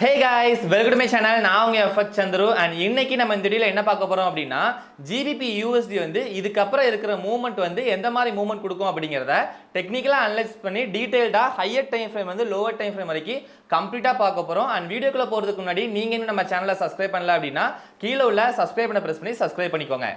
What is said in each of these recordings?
Hey guys, welcome to my channel. நான் உங்க FX Chandru. And இன்னைக்கு நம்ம இந்த வீடியோல என்ன பார்க்க போறோம் அப்படின்னா, ஜிபிபி யூஎஸ்டி வந்து இதுக்கப்புறம் இருக்கிற மூவ்மெண்ட் வந்து எந்த மாதிரி மூவ்மெண்ட் கொடுக்கும் அப்படிங்கிறத டெக்னிக்கலா அனலைஸ் பண்ணி டீடைல்டா ஹையர் டைம் ஃப்ரேம் வந்து லோவர் டைம் ஃப்ரேம் வரைக்கும் கம்ப்ளீட்டா பார்க்க போறோம். அண்ட் வீடியோக்குள்ள போறதுக்கு முன்னாடி நீங்க இன்னும் நம்ம சேனலை சப்ஸ்கிரைப் பண்ணல அப்படின்னா கீழே உள்ள சப்ஸ்கிரைப் பண்ண பிரஸ் பண்ணி சப்ஸ்கிரைப் பண்ணிக்கோங்க.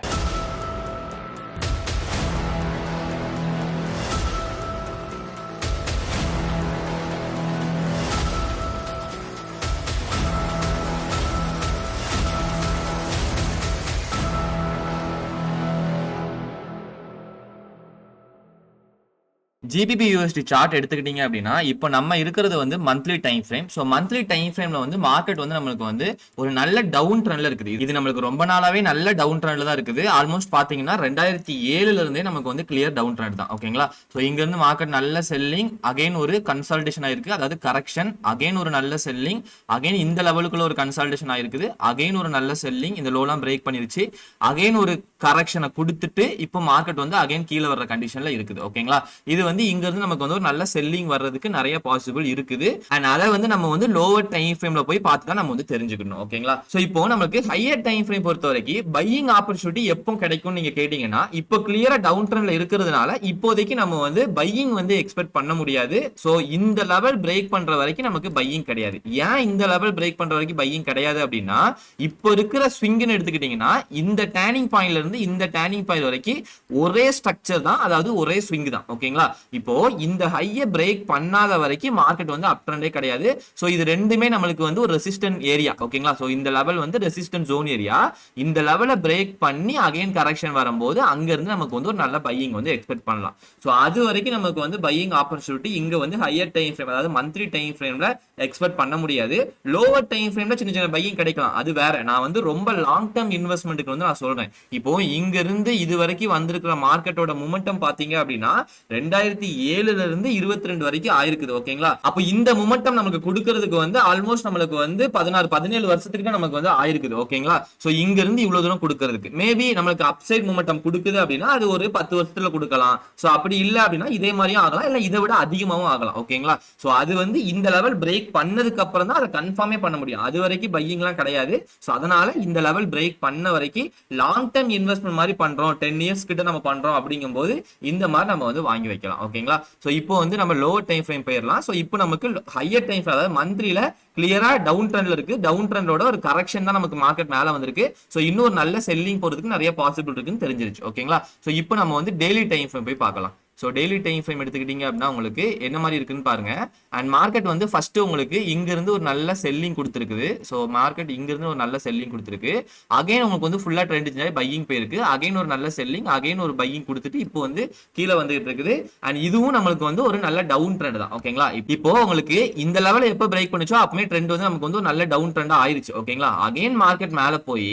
ஜிபிபி யூஎஸ்டி சார்ட் எடுத்துக்கிட்டீங்க அப்படின்னா இப்போ நம்ம இருக்கிறது வந்து monthly time frame. So monthly time ஃப்ரேம்ல வந்து மார்க்கெட் வந்து நம்மளுக்கு வந்து ஒரு நல்ல டவுன் ட்ரெண்ட்ல இருக்குது. இது நம்மளுக்கு ரொம்ப நாளாவே நல்ல டவுன் ட்ரெண்ட்ல தான் இருக்குது. ஆல்மோஸ்ட் பாத்தீங்கன்னா 2007ல இருந்தே நமக்கு வந்து கிளியர் டவுன் ட்ரெண்ட் தான். ஓகேங்களா? ஸோ இங்க இருந்து மார்க்கெட் நல்ல செல்லிங், அகைன் ஒரு கன்சல்டேஷன் ஆயிருக்கு, அதாவது கரெக்ஷன், அகைன் ஒரு நல்ல செல்லிங், அகைன் இந்த லெவலுக்குள்ள ஒரு கன்சல்டேஷன் ஆயிருக்குது, அகைன் ஒரு நல்ல செல்லிங், இந்த லோலாம் பிரேக் பண்ணிருச்சு, அகைன் ஒரு கரெக்ஷனை கொடுத்துட்டு இப்போ மார்க்கெட் வந்து அகைன் கீழே வர்ற கண்டிஷன்ல இருக்குது. ஓகேங்களா? இது வந்து இங்க இருந்து நமக்கு வந்து ஒரு நல்ல செல்லிங் வர்றதுக்கு நிறைய பாசிபிள் இருக்குது. அண்ட் அதை வந்து நம்ம வந்து லோவர் டைம் ஃப்ரேம்ல போய் பார்த்து தான் நம்ம வந்து தெரிஞ்சுக்கணும். ஓகேங்களா? சோ இப்போ நமக்கு ஹையர் டைம் ஃப்ரேம் பொறுத்த வரைக்கும் பையிங் ஆப்பர்ச்சுனிட்டி எப்போ கிடைக்கும் நீங்க கேட்டீங்கன்னா, இப்போ கிளியரா டவுன் ட்ரெண்ட்ல இருக்கிறதுனால இப்போதைக்கு நம்ம வந்து பையிங் வந்து எக்ஸ்பெக்ட் பண்ண முடியாது. சோ இந்த லெவல் பிரேக் பண்ற வரைக்கும் நமக்கு பையிங் கிடையாது. ஏன் இந்த லெவல் பிரேக் பண்ற வரைக்கும் பையிங் கிடையாது அப்படின்னா, இப்போ இருக்கிற ஸ்விங்னு எடுத்துக்கிட்டீங்கன்னா இந்த டேர்னிங் பாயிண்ட்ல இருந்து இந்த டேர்னிங் பாயிண்ட் வரைக்கும் ஒரே ஸ்ட்ரக்சர் தான், அதாவது ஒரே ஸ்விங் தான். ஓகேங்களா? இப்போ இந்த ஹையை பிரேக் பண்ணாத வரைக்கும் மார்க்கெட் வந்து அப் ட்ரெண்டே கிடையாது. சோ இது ரெண்டுமே நம்மளுக்கு வந்து ஒரு ரெசிஸ்டன்ட் ஏரியா. ஓகேங்களா? சோ இந்த லெவல் வந்து ரெசிஸ்டன்ட் ஜோன் ஏரியா. இந்த லெவலை பிரேக் பண்ணி அகைன் கரெக்ஷன் வரும்போது அங்க இருந்து நமக்கு வந்து ஒரு நல்ல பையிங் வந்து எக்ஸ்பெக்ட் பண்ணலாம். சோ அது வரைக்கும் நமக்கு வந்து பையிங் ஆப்பர்ச்சுனிட்டி இங்க வந்து ஹையர் டைம் ஃப்ரேம், அதாவது மந்த்லி டைம் ஃப்ரேம்ல எக்ஸ்பெக்ட் பண்ண முடியாது. லோவர் டைம் ஃப்ரேம்ல சின்ன சின்ன பையிங் கிடைக்கலாம், அது வேற. நான் வந்து ரொம்ப லாங் டர்ம் இன்வெஸ்ட்மெண்ட்டுக்கு வந்து நான் சொல்றேன். இப்போ இங்க இருந்து இது வரைக்கும் வந்திருக்கிற மார்க்கெட்டோட மொமெண்டம் பாத்தீங்க அப்படின்னா 2007ல இருந்து 22 வரைக்கும் ஆயிருக்குது. ஓகேங்களா? அப்போ இந்த மொமெண்டம் நமக்கு கொடுக்கிறதுக்கு வந்து ஆல்மோஸ்ட் நம்மளுக்கு வந்து 16-17 வருஷத்துக்கு நமக்கு வந்து ஆயிருக்குது. ஓகேங்களா? சோ இங்க இருந்து இவ்வளவு தூரம் கொடுக்கிறதுக்கு மேபி நம்மளுக்கு அப்சைட் மொமெண்டம் கொடுக்குது அப்படின்னா அது ஒரு 10 வருஷத்துல கொடுக்கலாம். சோ அப்படி இல்ல அப்படின்னா இதே மாதிரியும் ஆகலாம், இல்ல இதை விட அதிகமாகவும் ஆகலாம். ஓகேங்களா? சோ அது வந்து இந்த லெவல் பிரேக் பண்ணதுக்கு அப்புறம் தான் அதை கன்ஃபார்மே பண்ண முடியும். அது வரைக்கும் பையிங் எல்லாம் கிடையாது. சோ அதனால இந்த லெவல் பிரேக் பண்ண வரைக்கும் லாங் டர்ம் இன்வெஸ்ட்மெண்ட் மாதிரி பண்றோம், 10 இயர்ஸ் கிட்ட நம்ம பண்றோம் அப்படிங்கும் போது இந்த மாதிரி நம்ம வந்து வாங்கி வைக்கலாம். ஓகேங்களா? சோ இப்போ வந்து நம்ம லோவர் டைம் ஃப்ரேம் போயிடலாம். சோ இப்போ நமக்கு ஹையர் டைம் ஃப்ரேம், அதாவது மந்த்லில கிளியரா டவுன் ட்ரெண்ட்ல இருக்கு. டவுன் ட்ரெண்டோட ஒரு கரெக்ஷன் தான் நமக்கு மார்க்கெட் மேல வந்திருக்கு. சோ இன்னும் ஒரு நல்ல செல்லிங் போறதுக்கு நிறைய பாசிபிள் இருக்குன்னு தெரிஞ்சிருச்சு. ஓகேங்களா? சோ இப்போ நம்ம வந்து டெய்லி டைம் ஃப்ரேம் போய் பார்க்கலாம். ஸோ டெய்லி டைம் ஃப்ரேம் எடுத்துக்கிட்டீங்க அப்படின்னா உங்களுக்கு என்ன மாதிரி இருக்குன்னு பாருங்க. அண்ட் மார்க்கெட் வந்து ஃபர்ஸ்ட் உங்களுக்கு இங்கிருந்து ஒரு நல்ல செல்லிங் கொடுத்துருக்குது. ஸோ மார்க்கெட் இங்கிருந்து ஒரு நல்ல செல்லிங் கொடுத்துருக்கு. அகைன் உங்களுக்கு வந்து ஃபுல்லா ட்ரெண்ட் சேஞ்ச் பையிங் போயிருக்கு. அகைன் ஒரு நல்ல செல்லிங், அகைன் ஒரு பையிங் கொடுத்துட்டு இப்போ வந்து கீழே வந்துகிட்டு இருக்குது. அண்ட் இதுவும் நம்மளுக்கு வந்து ஒரு நல்ல டவுன் ட்ரெண்ட் தான். ஓகேங்களா? இப்போ உங்களுக்கு இந்த லெவல் எப்போ பிரேக் பண்ணுச்சோ அப்பவே ட்ரெண்ட் வந்து நமக்கு வந்து ஒரு நல்ல டவுன் ட்ரெண்டா ஆயிருச்சு. ஓகேங்களா? அகைன் மார்க்கெட் மேல போய்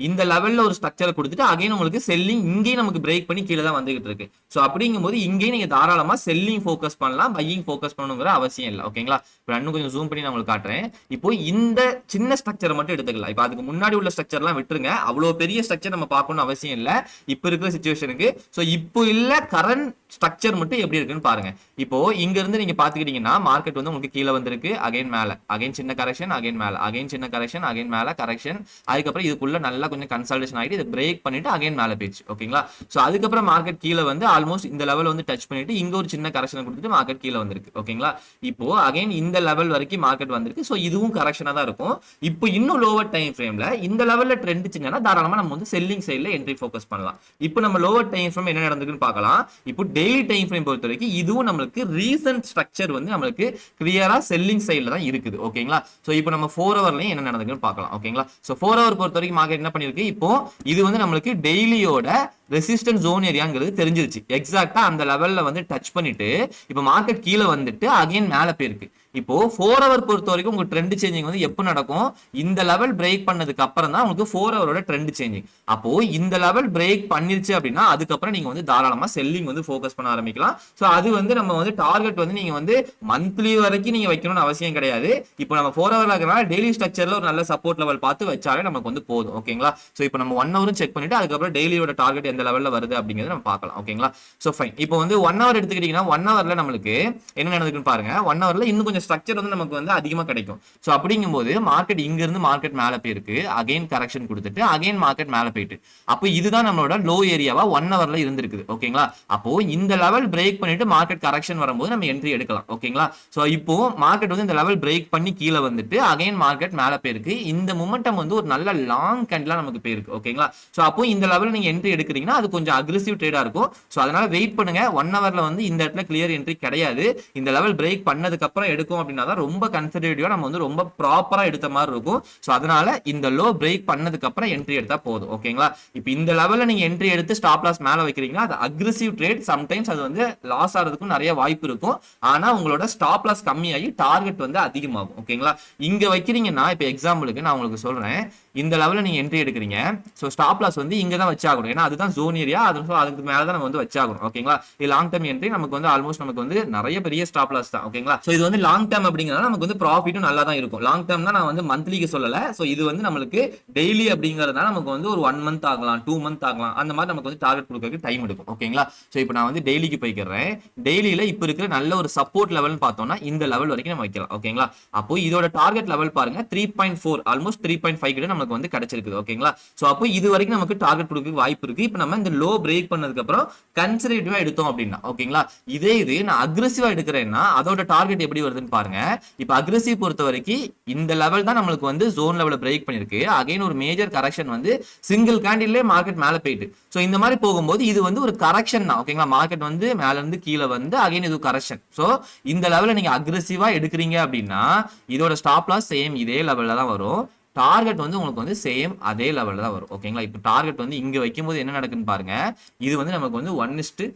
இந்த லெவல்ல ஒரு ஸ்ட்ரக்சர் கொடுத்துட்டு அகைன் உங்களுக்கு செல்லிங் இங்கேயும் நமக்கு பிரேக் பண்ணி கீழே தான் வந்துகிட்டு இருக்கு. ஸோ அப்படிங்கும்போது இங்கேயும் நீங்க தாராளமா செல்லிங் ஃபோக்கஸ் பண்ணலாம், பையிங் ஃபோக்கஸ் பண்ணணுங்கிற அவசியம் இல்லை. ஓகேங்களா? இப்போ இன்னும் கொஞ்சம் ஜூம் பண்ணி நான் உங்களுக்கு காட்டுறேன். இப்போ இந்த சின்ன ஸ்ட்ரக்சரை மட்டும் எடுத்துக்கலாம். இப்போ அதுக்கு முன்னாடி உள்ள ஸ்ட்ரக்சர்லாம் விட்டுருங்க, அவ்வளோ பெரிய ஸ்ட்ரக்சர் நம்ம பார்க்கணும் அவசியம் இல்லை இப்போ இருக்கிற சிச்சுவேஷனுக்கு. ஸோ இப்போ இல்ல கரண்ட் ஸ்ட்ரக்சர் மட்டும் எப்படி இருக்குன்னு பாருங்க. இப்போ இங்க இருந்து நீங்க பாத்துக்கிட்டீங்கன்னா மார்க்கெட் வந்து உங்களுக்கு கீழே வந்திருக்கு, அகைன் மேல, அகைன் சின்ன கரெக்ஷன், அகைன் மேல, அகைன் சின்ன கரெக்ஷன், அகைன் மேல கரெக்ஷன், அதுக்கப்புறம் இதுக்குள்ள நல்லா கொஞ்சம் கன்சல்டேஷன் ஆகிட்டு இதை பிரேக் பண்ணிட்டு அகைன் மேல போயிடுச்சு. ஓகேங்களா? சோ அதுக்கப்புறம் மார்க்கெட் கீழே வந்து ஆல்மோஸ்ட் இந்த லெவல் வந்து டச் பண்ணிட்டு இங்க ஒரு சின்ன கரெக்ஷன் கொடுத்துட்டு மார்க்கெட் கீழே வந்திருக்கு. ஓகேங்களா? இப்போ அகைன் இந்த லெவல் வரைக்கும் மார்க்கெட் வந்திருக்கு. சோ இதுவும் கரெக்ஷனா தான் இருக்கும். இப்போ இன்னும் லோவர் டைம் ஃப்ரேம்ல இந்த லெவல்ல ட்ரெண்ட் செஞ்சா தாராளமா நம்ம வந்து செல்லிங் சைடுல என்ட்ரி ஃபோக்கஸ் பண்ணலாம். இப்போ நம்ம லோவர் டைம் ஃப்ரேம் என்ன நடந்திருக்குன்னு பார்க்கலாம். இப்போ டெய்லி டைம் ஃப்ரேம் பொறுத்த வரைக்கும் இதுவும் நம்மளுக்கு ரீசன்ட் ஸ்ட்ரக்சர் வந்து நம்மளுக்கு கிளியரா செல்லிங் சைடுல தான் இருக்குது. ஓகேங்களா? சோ இப்போ நம்ம 4 ஹவர்லயும் என்ன நடந்திருக்குன்னு பார்க்கலாம். ஓகேங்களா? சோ 4 ஹவர் பொறுத்த வரைக்கும் மார்க்கெட் என்ன பண்ணிருக்கு, இப்போ இது வந்து நம்மளுக்கு டெய்லியோட ரெசிஸ்டன்ஸ் ஜோன் ஏரியாங்கிறது தெரிஞ்சிருச்சு. எக்ஸாக்டா அந்த லெவல்ல வந்து டச் பண்ணிட்டு இப்போ மார்க்கெட் கீழே வந்துட்டு அகைன் மேல போயிருக்கு. இப்போ 4 ஹவர் பொறுத்த வரைக்கும் உங்க ட்ரெண்ட் சேஞ்சிங் வந்து எப்போ நடக்கும், இந்த லெவல் பிரேக் பண்ணதுக்கு அப்புறம் தான் உங்களுக்கு 4 ஹவரோட ட்ரெண்ட் சேஞ்சிங். அப்போ இந்த லெவல் பிரேக் பண்ணிருச்சு அப்படின்னா அதுக்கப்புறம் நீங்க வந்து தாராளமா செல்லிங் வந்து ஃபோக்கஸ் பண்ண ஆரம்பிக்கலாம். சோ அது வந்து நம்ம வந்து டார்கெட் வந்து நீங்க வந்து மந்த்லி வரைக்கும் நீங்க வைக்கணும்னு அவசியம் கிடையாது. இப்போ நம்ம 4 ஹவர்ல இருக்கனால டெய்லி ஸ்ட்ரக்சர்ல ஒரு நல்ல சப்போர்ட் லெவல் பார்த்து வச்சாலே நமக்கு வந்து போதும். ஓகேங்களா? சோ இப்போ நம்ம 1 ஹவரும் செக் பண்ணிட்டு அதுக்கப்புறம் டெய்லியோட டார்கெட் எந்த லெவல்ல வருது அப்படிங்கறத நம்ம பார்க்கலாம். ஓகேங்களா? So fine. இப்போ வந்து 1 ஹவர் எடுத்துக்கிட்டீங்கன்னா 1 ஹவர்ல நம்மளுக்கு என்ன நடக்குதுன்னு பாருங்க. 1 ஹவர்ல இன்னும் கொஞ்சம் இந்த ஸ்ட்ரக்சர் வந்து நமக்கு வந்து அதிகமா கிடைக்கும். சோ அப்படிங்கும்போது மார்க்கெட் இங்க இருந்து மார்க்கெட் மேல போயிருக்கு, அகைன் கரெக்ஷன் கொடுத்துட்டு அகைன் மார்க்கெட் மேல போயிட்டு, அப்போ இதுதான் நம்மளோட லோ ஏரியாவா 1 ஹவர்ல இருந்திருக்குது. ஓகேங்களா? அப்போ இந்த லெவல் பிரேக் பண்ணிட்டு மார்க்கெட் கரெக்ஷன் வரும்போது நம்ம என்ட்ரி எடுக்கலாம். ஓகேங்களா? சோ இப்போ மார்க்கெட் வந்து இந்த லெவல் பிரேக் பண்ணி கீழ வந்துட்டு அகைன் மார்க்கெட் மேல போயிருக்கு. இந்த மொமெண்டம் வந்து ஒரு நல்ல லாங் கேண்டிலா நமக்கு போயிருக்கு. ஓகேங்களா? சோ அப்போ இந்த லெவல் நீங்க என்ட்ரி எடுக்கிறீங்கன்னா அது கொஞ்சம் அக்ரெசிவ் ட்ரேடா இருக்கும். சோ அதனால வெயிட் பண்ணுங்க. 1 ஹவர்ல வந்து இந்த இடத்துல கிளியர் என்ட்ரி கிடையாது. இந்த லெவல் பிரேக் பண்ணதுக்கு அப்புறம் எடுக்கும் அப்படின்னா தான் ரொம்ப கன்சர்வேட்டிவா நம்ம வந்து ரொம்ப ப்ராப்பரா எடுத்த மாதிரி இருக்கும். சோ அதனால இந்த லோ பிரேக் பண்ணதுக்கு அப்புறம் என்ட்ரி எடுத்தா போதும். ஓகேங்களா? இப்போ இந்த லெவல்ல நீங்க என்ட்ரி எடுத்து ஸ்டாப் லாஸ் மேல வைக்கிறீங்கன்னா அது அக்ரெசிவ் ட்ரேட். சம்டைம்ஸ் அது வந்து லாஸ் ஆகிறதுக்கும் நிறைய வாய்ப்பு இருக்கும். ஆனா உங்களோட ஸ்டாப் லாஸ் கம்மியாகி டார்கெட் வந்து அதிகமாகும். ஓகேங்களா? இங்க வைக்கிறீங்கன்னா இப்போ எக்ஸாம்பிளுக்கு நான் உங்களுக்கு சொல்றேன், இந்த லெவல்ல நீங்க என்ட்ரி எடுக்கிறீங்க. சோ ஸ்டாப் லாஸ் வந்து இங்க தான் வச்சாகணும். ஏன்னா அதுதான் ஜோன் ஏரியா. அதுக்கு மேல தான் நம்ம வந்து வச்சாகணும். ஓகேங்களா? இது லாங் டர்ம் என்ட்ரி நமக்கு வந்து ஆல்மோஸ்ட் நமக்கு வந்து நிறைய பெரிய ஸ்டாப் லாஸ் தான். ஓகேங்களா? சோ இது வந்து லாங் டர்ம் அப்படிங்கறதால நமக்கு வந்து ப்ராஃபிட்டும் நல்லா தான் இருக்கும். லாங் டர்ம்னா நான் வந்து மந்த்லிக்கு சொல்லல. சோ இது வந்து நமக்கு டெய்லி அப்படிங்கறதால நமக்கு வந்து ஒரு 1 மந்த் ஆகலாம், 2 மந்த் ஆகலாம். அந்த மாதிரி நமக்கு வந்து டார்கெட் கொடுக்கிறதுக்கு டைம் எடுக்கும். ஓகேங்களா? சோ இப்போ நான் வந்து டெய்லிக்கு போய்க்கிறேன். டெய்லியில இப்போ இருக்கிற நல்ல ஒரு சப்போர்ட் லெவல்னு பார்த்தோம்னா இந்த லெவல் வரைக்கும் நம்ம வைக்கலாம். ஓகேங்களா? அப்போ இதோட டார்கெட் லெவல் பாருங்க 3.4 ஆல்மோஸ்ட் 3.5 கிட்ட நமக்கு வந்து கிடைச்சிருக்கு. ஓகேங்களா? சோ அப்போ இது வரைக்கும் நமக்கு டார்கெட் கொடுக்க வாய்ப்பு இருக்கு. இப்போ நம்ம இந்த லோ பிரேக் பண்ணதுக்கு அப்புறம் கன்சர்வேட்டிவா எடுத்தோம் அப்படின்னா, ஓகேங்களா, இதே இது நான் அக்ரெசிவா எடுக்கிறேன்னா அதோட டார்கெட் எப்படி வருதுன்னு பாருங்க. இப்போ அக்ரெசிவ் பொறுத்த வரைக்கும் இந்த லெவல் தான் நம்மளுக்கு வந்து ஜோன் லெவல பிரேக் பண்ணிருக்கு. அகைன் ஒரு மேஜர் கரெக்ஷன் வந்து சிங்கிள் கேண்டில்லே மார்க்கெட் மேல போயிட்டு, சோ இந்த மாதிரி போகும்போது இது வந்து ஒரு கரெக்ஷன் தான். ஓகேங்களா? மார்க்கெட் வந்து மேல இருந்து கீழே வந்து அகைன் இது கரெக்ஷன். சோ இந்த லெவல நீங்க அக்ரெசிவா எடுக்கிறீங்க அப்படின்னா இதோட ஸ்டாப் லாஸ் சேம் இதே லெவல்ல தான் வரும். டார்கெட் வந்து உங்களுக்கு வந்து சேம் அதே லெவல்ல தான் வரும். ஓகேங்களா? இப்போ டார்கெட் வந்து இங்க வைக்கும்போது என்ன நடக்குன்னு பாருங்க. இது வந்து நமக்கு வந்து 1:13.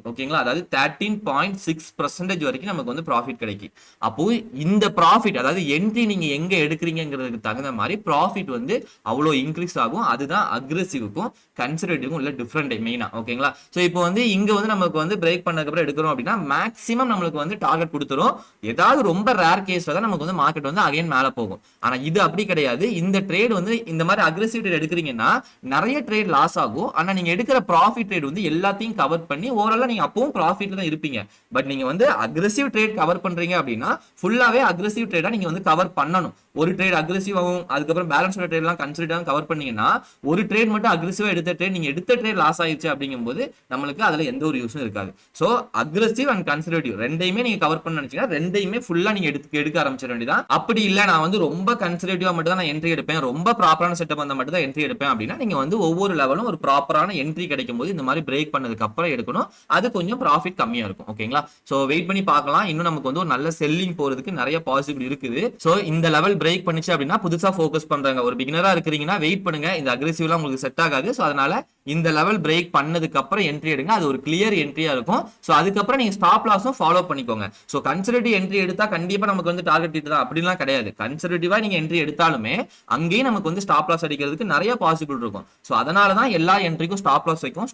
ஓகேங்களா? அதாவது 13.6% வரைக்கும் நமக்கு வந்து ப்ராஃபிட் கிடைக்கும். அப்போ இந்த ப்ராஃபிட் அதாவது என்ட்ரி நீங்க எங்க எடுக்கிறீங்கிறதுக்கு தகுந்த மாதிரி ப்ராஃபிட் வந்து அவ்வளோ இன்க்ரீஸ் ஆகும். அதுதான் அக்ரெசிவ்க்கும் கன்சர்வேட்டிவ்க்கும் உள்ள டிஃபரெண்ட் மெயினா. ஓகேங்களா? சோ இப்போ வந்து இங்க வந்து நமக்கு வந்து பிரேக் பண்ணதுக்கு அப்புறம் எடுக்கிறோம் அப்படின்னா மேக்ஸிமம் நம்மளுக்கு வந்து டார்கெட் கொடுத்துரும். ஏதாவது ரொம்ப ரேர் கேஸ்ல தான் நமக்கு வந்து மார்க்கெட் வந்து அகைன் மேல போகும். ஆனா இது அப்படி கிடையாது. இந்த ட்ரேட் வந்து இந்த மாதிரி அக்ரெசிவ் ட்ரேட் எடுக்கிறீங்கன்னா நிறைய ட்ரேட் லாஸ் ஆகும். ஆனா நீங்க எடுக்கிற ப்ராஃபிட் ட்ரேட் வந்து எல்லாத்தையும் கவர் பண்ணி ஓவராலா நீங்க அப்பவும் ப்ராஃபிட்ல தான் இருப்பீங்க. பட் நீங்க வந்து அக்ரெசிவ் ட்ரேட் கவர் பண்றீங்க அப்படின்னா ஃபுல்லாவே அக்ரெசிவ் ட்ரேடா நீங்க வந்து கவர் பண்ணணும். ஒரு ட்ரேட் அக்ரெசிவ் ஆகும், அதுக்கப்புறம் பேலன்ஸ் ட்ரேட் எல்லாம் கன்சிடர் கவர் பண்ணீங்கன்னா ஒரு ட்ரேட் மட்டும் அக்ரெசிவா எடுத்த ட்ரேட் நீங்க எடுத்த ட்ரேட் லாஸ் ஆயிடுச்சு அப்படிங்கும்போது நம்மளுக்கு அதுல எந்த ஒரு யூஸும் இருக்காது. சோ அக்ரெசிவ் அண்ட் கன்சர்வேட்டிவ் ரெண்டையுமே நீங்க கவர் பண்ண நினைச்சீங்கன்னா ரெண்டையுமே ஃபுல்லா நீங்க எடுக்க ஆரம்பிச்சிட வேண்டியதான். அப்படி இல்ல நான் வந்து ரொம்ப கன்சர்வேட்டிவா மட்டும் தான் நான் என்ட்ரி எடுப்பேன், ரொம்ப ப்ராப்பரான செட்டப் வந்தா மட்டும் தான் என்ட்ரி எடுப்பேன் அப்படின்னா நீங்க வந்து ஒவ்வொரு லெவலும் ஒரு ப்ராப்பரான என்ட்ரி கிடைக்கும் போது இந்த மாதிரி பிரேக் பண்ணதுக்கு அப்புறம் எடுக்கணும். அது கொஞ்சம் ப்ராஃபிட் கம்மியா இருக்கும். ஓகேங்களா? சோ வெயிட் பண்ணி பார்க்கலாம். இன்னும் நமக்கு வந்து ஒரு நல்ல செல்லிங் போறதுக்கு நிறைய பாசிபிள் இருக்குது. சோ இந்த லெவல் பிரேக் பண்ணிச்சு அப்படின்னா புதுசா ஃபோக்கஸ் பண்றாங்க ஒரு பிகினரா இருக்கிறீங்கன்னா வெயிட் பண்ணுங்க. இந்த அக்ரெசிவ்லாம் உங்களுக்கு செட் ஆகாது. சோ அதனால இந்த லெவல் பிரேக் பண்ணதுக்கு அப்புறம் என்ட்ரி எடுங்க. அது ஒரு கிளியர் என்ட்ரியா இருக்கும். சோ அதுக்கப்புறம் நீங்க ஸ்டாப் லாஸும் ஃபாலோ பண்ணிக்கோங்க. சோ கன்சர்வேட்டிவ் என்ட்ரி எடுத்தா கண்டிப்பா நமக்கு வந்து டார்கெட் ஹிட் தான் அப்படிலாம் கிடையாது. கன்சர்வேட்டிவா நீங்க என்ட்ரி எடுத்தாலுமே அங்கேயும் நமக்கு வந்து ஸ்டாப் லாஸ் அடிக்கிறதுக்கு நிறைய பாசிபிள் இருக்கும். சோ அதனால தான் எல்லா என்ட்ரிக்கும் ஸ்டாப் லாஸ் வைக்கும்.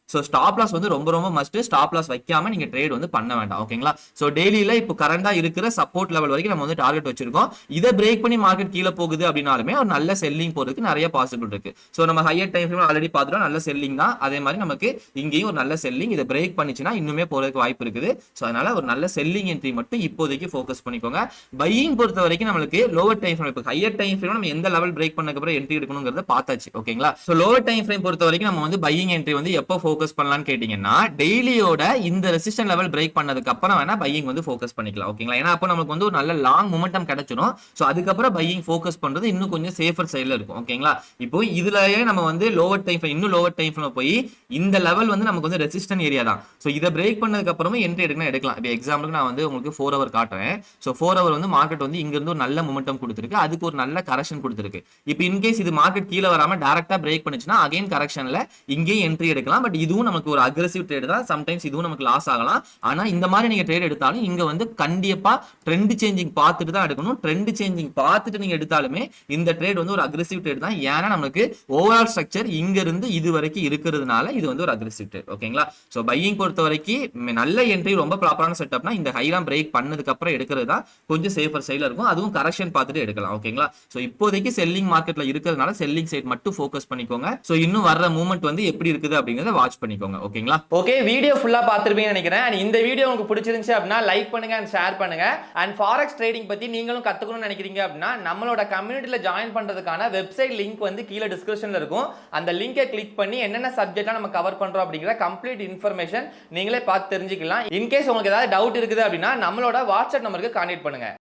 சோ ஸ்டாப் லாஸ் வந்து ரொம்ப ரொம்ப மஸ்ட். ஸ்டாப் லாஸ் வைக்காம நீங்க ட்ரேட் வந்து பண்ண வேண்டாம். ஓகேங்களா? சோ டெய்லியில இப்போ கரண்டா இருக்கிற சப்போர்ட் லெவல் வரைக்கும் நம்ம வந்து டார்கெட் வச்சிருக்கோம். இதை பிரேக் பண்ணி மார்க்கெட் கீழே போகுது அப்படின்னாலுமே ஒரு நல்ல செல்லிங் போறதுக்கு நிறைய பாசிபிள் இருக்கு. சோ நம்ம ஹையர் டைம் ஃப்ரேம் ஆல்ரெடி பார்த்துட்டோம், நல்ல செல்லிங் தான். அதே மாதிரி நமக்கு இங்கேயும் ஒரு நல்ல செல்லிங். இதை பிரேக் பண்ணிச்சுன்னா இன்னுமே போறதுக்கு வாய்ப்பு இருக்குது. சோ அதனால ஒரு நல்ல செல்லிங் என்ட்ரி மட்டும் இப்போதைக்கு ஃபோக்கஸ் பண்ணிக்கோங்க. பையிங் பொறுத்த வரைக்கும் நம்மளுக்கு லோவர் டைம் ஃப்ரேம், இப்போ ஹையர் டைம் ஃப்ரேம் நம்ம எந்த லெவல் பிரேக் பண்ணதுக்கு அப்புறம் என்ட்ரி எடுக்கணுங்கிறத பார்த்தாச்சு. ஓகேங்களா? சோ லோவர் டைம் ஃப்ரேம் பொறுத்த வரைக்கும் நம்ம வந்து பையிங் என்ட்ரி வந்து எப்போ ஃபோக்கஸ் பண்ணலாம்னு கேட்டீங்க டெய்லியோட இந்த ரெசிஸ்டன்ட் லெவல் பிரேக் பண்ணதுக்கு அப்புறம் வேணா பையிங் வந்து ஃபோக்கஸ் பண்ணிக்கலாம். ஓகேங்களா? ஏன்னா அப்போ நமக்கு வந்து ஒரு நல்ல லாங் மொமெண்டம் கிடைச்சிடும். சோ அதுக்கப்புறம் பையிங் ஃபோக்கஸ் பண்றது இன்னும் கொஞ்சம் சேஃபர் சைடுல இருக்கும். ஓகேங்களா? இப்போ இதுலயே நம்ம வந்து லோவர் டைம் ஃப்ரேம் இன்னும் லோவர் டைம் ஃப்ரேம் போய் இந்த லெவல் வந்து நமக்கு வந்து ரெசிஸ்டன்ட் ஏரியா தான். சோ இதை பிரேக் பண்ணதுக்கு அப்புறமே என்ட்ரி எடுக்கலாம். இப்போ எக்ஸாம்பிளுக்கு நான் வந்து உங்களுக்கு 4 ஹவர் காட்டுறேன். சோ 4 ஹவர் வந்து மார்க்கெட் வந்து இங்க இருந்து ஒரு நல்ல மொமெண்டம் கொடுத்திருக்கு, அதுக்கு ஒரு நல்ல கரெக்ஷன் கொடுத்திருக்கு. இப்போ இன்கேஸ் இது மார்க்கெட் கீழே வராம டைரக்டா பிரேக் பண்ணுச்சுன்னா அகைன் கரெக்ஷன்ல இங்கேயும் என்ட்ரி எடுக்கலாம். பட் இதுவும் நமக்கு ஒரு அக்ரெசிவ் ட்ரேட் தான். சம்டைம்ஸ் இதுவும் நமக்கு லாஸ் ஆகலாம். ஆனா இந்த மாதிரி நீங்க ட்ரேட் எடுத்தாலும் இங்க வந்து கண்டிப்பா ட்ரெண்ட் சேஞ்சிங் பார்த்துட்டு தான் எடுக்கணும். ட்ரெண்ட் சேஞ்சிங் பார்த்துட்டு நீங்க எடுத்தாலுமே இந்த ட்ரேட் வந்து ஒரு அக்ரெசிவ் ட்ரேட் தான். ஏன்னா நமக்கு ஓவரால் ஸ்ட்ரக்சர் இங்க இருந்து இது வரைக்கும் இருக்கிறதுனால இது வந்து ஒரு அக்ரெசிவ் ட்ரேட். ஓகேங்களா? சோ பையிங் பொறுத்த வரைக்கும் நல்ல என்ட்ரி ரொம்ப ப்ராப்பரான செட்டப்னா இந்த ஹைலாம் பிரேக் பண்ணதுக்கு அப்புறம் எடுக்கிறது தான் கொஞ்சம் சேஃபர் சைடுல இருக்கும். அதுவும் கரெக்ஷன் பார்த்துட்டு எடுக்கலாம். ஓகேங்களா? சோ இப்போதைக்கு செல்லிங் மார்க்கெட்ல இருக்கிறதுனால செல்லிங் சைடு மட்டும் ஃபோக்கஸ் பண்ணிக்கோங்க. சோ இன்னும் வர்ற மூவ்மெண்ட் வந்து எப்படி இருக்குது அப்படிங்கறத வாட்ச் வாட்ச் பண்ணிக்கோங்க. ஓகேங்களா? ஓகே, வீடியோ ஃபுல்லா பார்த்திருப்பீங்கன்னு நினைக்கிறேன். அண்ட் இந்த வீடியோ உங்களுக்கு பிடிச்சிருந்துச்சு அப்படின்னா லைக் பண்ணுங்க அண்ட் ஷேர் பண்ணுங்க. அண்ட் ஃபாரெக்ஸ் ட்ரேடிங் பத்தி நீங்களும் கத்துக்கணும்னு நினைக்கிறீங்க அப்படின்னா நம்மளோட கம்யூனிட்டில ஜாயின் பண்றதுக்கான வெப்சைட் லிங்க் வந்து கீழே டிஸ்கிரிப்ஷன்ல இருக்கும். அந்த லிங்கை கிளிக் பண்ணி என்னென்ன சப்ஜெக்ட்லாம் நம்ம கவர் பண்றோம் அப்படிங்கிற கம்ப்ளீட் இன்ஃபர்மேஷன் நீங்களே பார்த்து தெரிஞ்சுக்கலாம். இன்கேஸ் உங்களுக்கு ஏதாவது டவுட் இருக்குது அப்படின்னா நம்மளோட வாட்ஸ்அப் நம்பருக்கு கான்டாக்ட் பண்ணுங்க.